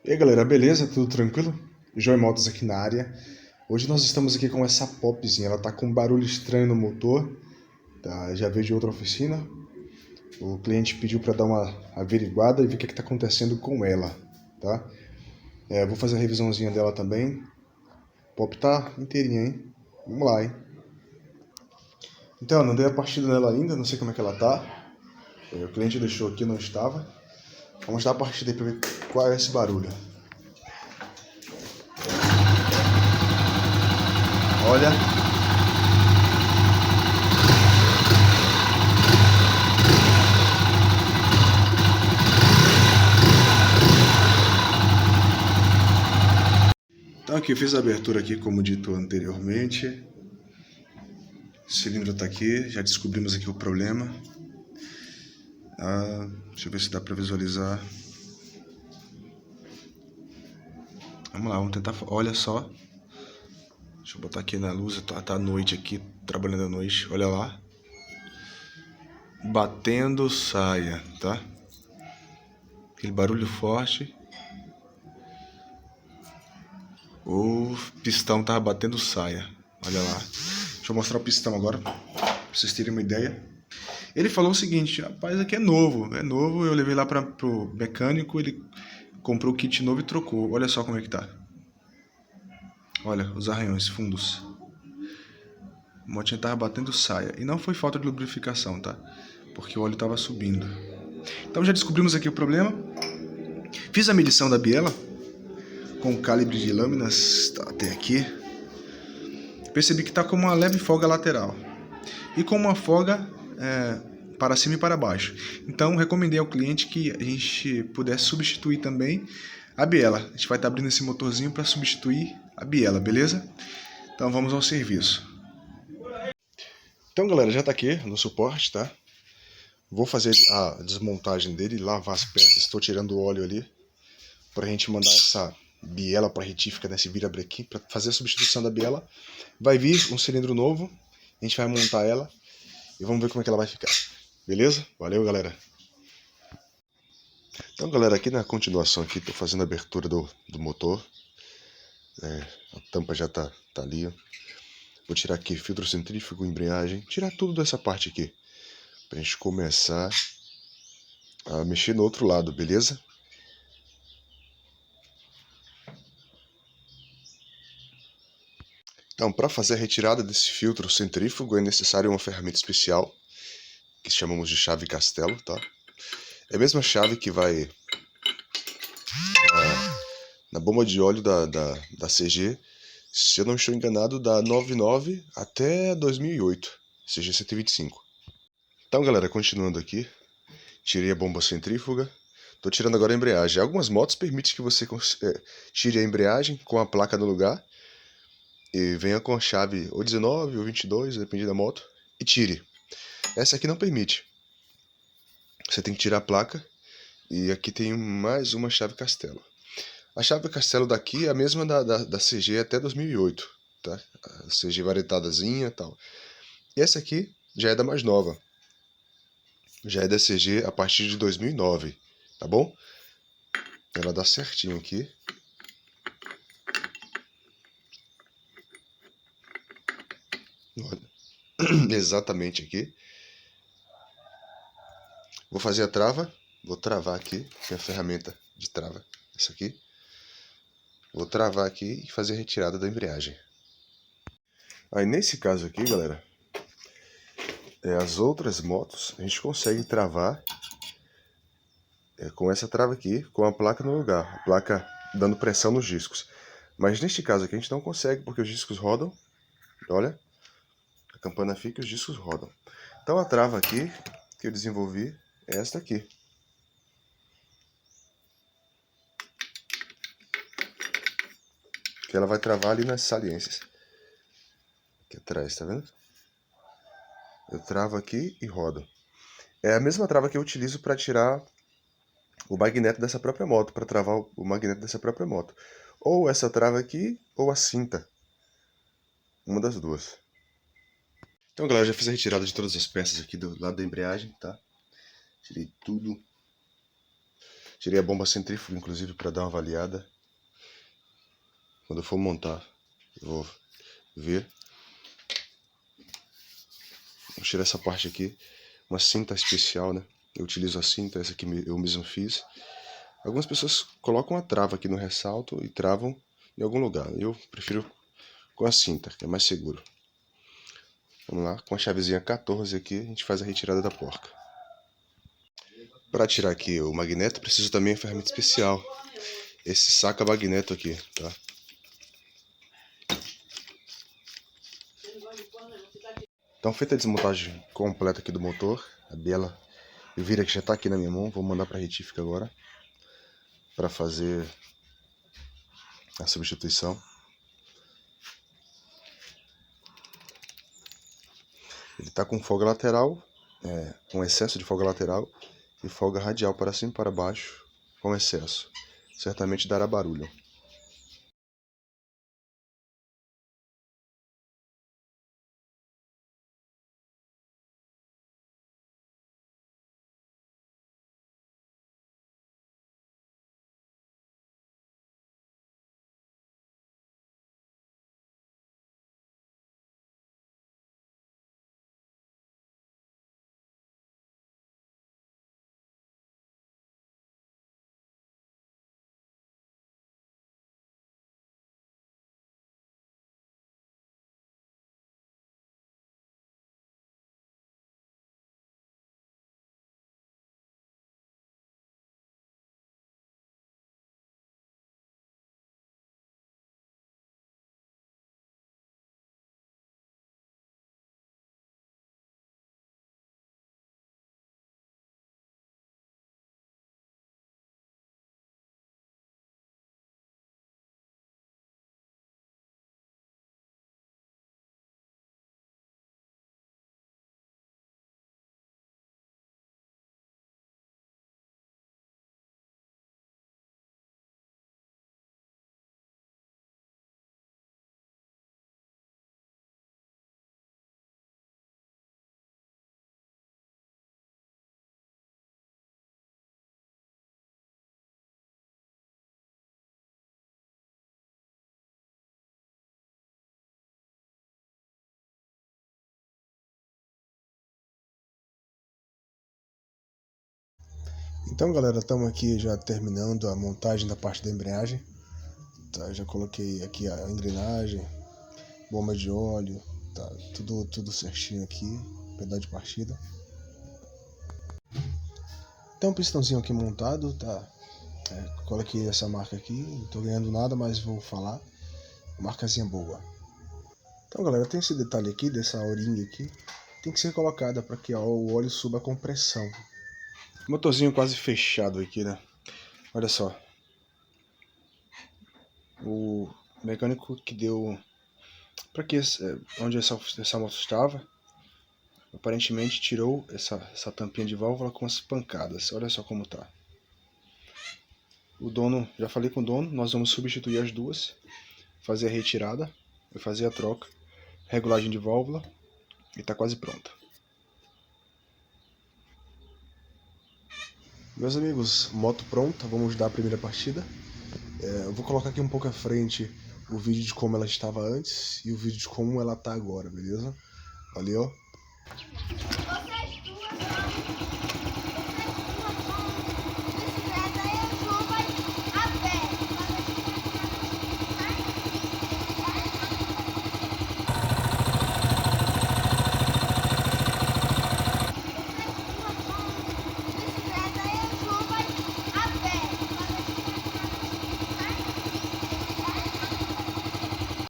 E aí galera, beleza? Tudo tranquilo? Joey Motos aqui na área. Hoje nós estamos aqui com essa popzinha, ela tá com um barulho estranho no motor, tá? Já veio de outra oficina. O cliente pediu para dar uma averiguada e ver o que está acontecendo com ela, tá? Vou fazer a revisãozinha dela também. A pop tá inteirinha, hein? Vamos lá, hein? Então, não dei a partida nela ainda, não sei como é que ela tá. O cliente deixou aqui, não estava. Vamos dar a partida aí para ver qual é esse barulho. Olha, então aqui, eu fiz a abertura aqui, como dito anteriormente. O cilindro está aqui, já descobrimos aqui o problema. Deixa eu ver se dá para visualizar. Vamos lá, vamos tentar. Olha só. Deixa eu botar aqui na luz, tá à noite aqui, trabalhando à noite. Olha lá. Batendo saia, tá? Aquele barulho forte. O pistão tava batendo saia. Olha lá. Deixa eu mostrar o pistão agora, pra vocês terem uma ideia. Ele falou o seguinte: rapaz, aqui é novo. É novo, eu levei lá pro mecânico, ele comprou o kit novo e trocou. Olha só como é que tá. Olha, os arranhões fundos. A motinha tava batendo saia. E não foi falta de lubrificação, tá? Porque o óleo tava subindo. Então já descobrimos aqui o problema. Fiz a medição da biela com o calibre de lâminas, tá até aqui. Percebi que tá com uma leve folga lateral e com uma folga para cima e para baixo. Então recomendei ao cliente que a gente pudesse substituir também a biela. A gente vai estar abrindo esse motorzinho para substituir a biela, beleza? Então vamos ao serviço. Então galera, já tá aqui no suporte, tá? Vou fazer a desmontagem dele, lavar as peças. Estou tirando o óleo ali para a gente mandar essa biela para retífica nesse virabrequim para fazer a substituição da biela. Vai vir um cilindro novo, a gente vai montar ela e vamos ver como é que ela vai ficar. Beleza? Valeu, galera. Então, galera, aqui na continuação aqui, tô fazendo a abertura do motor. A tampa já tá ali, ó. Vou tirar aqui filtro centrífugo, embreagem, tirar tudo dessa parte aqui, pra gente começar a mexer no outro lado, beleza? Então, para fazer a retirada desse filtro centrífugo é necessário uma ferramenta especial, que chamamos de chave Castelo, tá? É a mesma chave que vai na bomba de óleo da CG, se eu não estou enganado, da 99 até 2008, CG 125. Então, galera, continuando aqui, tirei a bomba centrífuga, estou tirando agora a embreagem. Algumas motos permitem que você tire a embreagem com a placa no lugar e venha com a chave ou 19 ou 22, depende da moto, e tire. Essa aqui não permite. Você tem que tirar a placa e aqui tem mais uma chave Castelo. A chave Castelo daqui é a mesma da CG até 2008, tá? A CG varetadazinha e tal. E essa aqui já é da mais nova. Já é da CG a partir de 2009, tá bom? Ela dá certinho aqui. Olha, exatamente aqui. Vou fazer a trava. Vou travar aqui, que é a ferramenta de trava. Essa aqui. Vou travar aqui e fazer a retirada da embreagem. Aí nesse caso aqui, galera, as outras motos a gente consegue travar com essa trava aqui, com a placa no lugar, a placa dando pressão nos discos. Mas neste caso aqui a gente não consegue porque os discos rodam. Olha, a campana fica e os discos rodam. Então a trava aqui que eu desenvolvi é esta aqui. Que ela vai travar ali nas saliências. Aqui atrás, tá vendo? Eu travo aqui e rodo. É a mesma trava que eu utilizo para tirar o magneto dessa própria moto, para travar o magneto dessa própria moto. Ou essa trava aqui, ou a cinta. Uma das duas. Então, galera, já fiz a retirada de todas as peças aqui do lado da embreagem, tá? Tirei tudo. Tirei a bomba centrífuga, inclusive, para dar uma avaliada. Quando eu for montar, eu vou ver. Vou tirar essa parte aqui. Uma cinta especial, né? Eu utilizo a cinta, essa aqui eu mesmo fiz. Algumas pessoas colocam a trava aqui no ressalto e travam em algum lugar. Eu prefiro com a cinta, que é mais seguro. Vamos lá, com a chavezinha 14 aqui, a gente faz a retirada da porca. Para tirar aqui o magneto, preciso também de uma ferramenta especial. Esse saca-magneto aqui, tá? Então, feita a desmontagem completa aqui do motor, a biela vira que já está aqui na minha mão, vou mandar para a retífica agora, para fazer a substituição. Ele está com folga lateral, com excesso de folga lateral, e folga radial para cima e para baixo, com excesso. Certamente dará barulho. Então, galera, estamos aqui já terminando a montagem da parte da embreagem. Tá, já coloquei aqui a engrenagem, bomba de óleo, tá tudo certinho aqui, pedal de partida. Tem um pistãozinho aqui montado, tá? Coloquei essa marca aqui, não tô ganhando nada, mas vou falar. Marcazinha boa. Então, galera, tem esse detalhe aqui, dessa O-ring aqui, tem que ser colocada para que o óleo suba com pressão. Motorzinho quase fechado aqui, né? Olha só. O mecânico que deu para que onde essa moto estava, aparentemente tirou essa tampinha de válvula com as pancadas. Olha só como tá. O dono, já falei com o dono, nós vamos substituir as duas, fazer a retirada, fazer a troca, regulagem de válvula e tá quase pronta. Meus amigos, moto pronta, vamos dar a primeira partida. Eu vou colocar aqui um pouco à frente o vídeo de como ela estava antes e o vídeo de como ela tá agora, beleza? Valeu!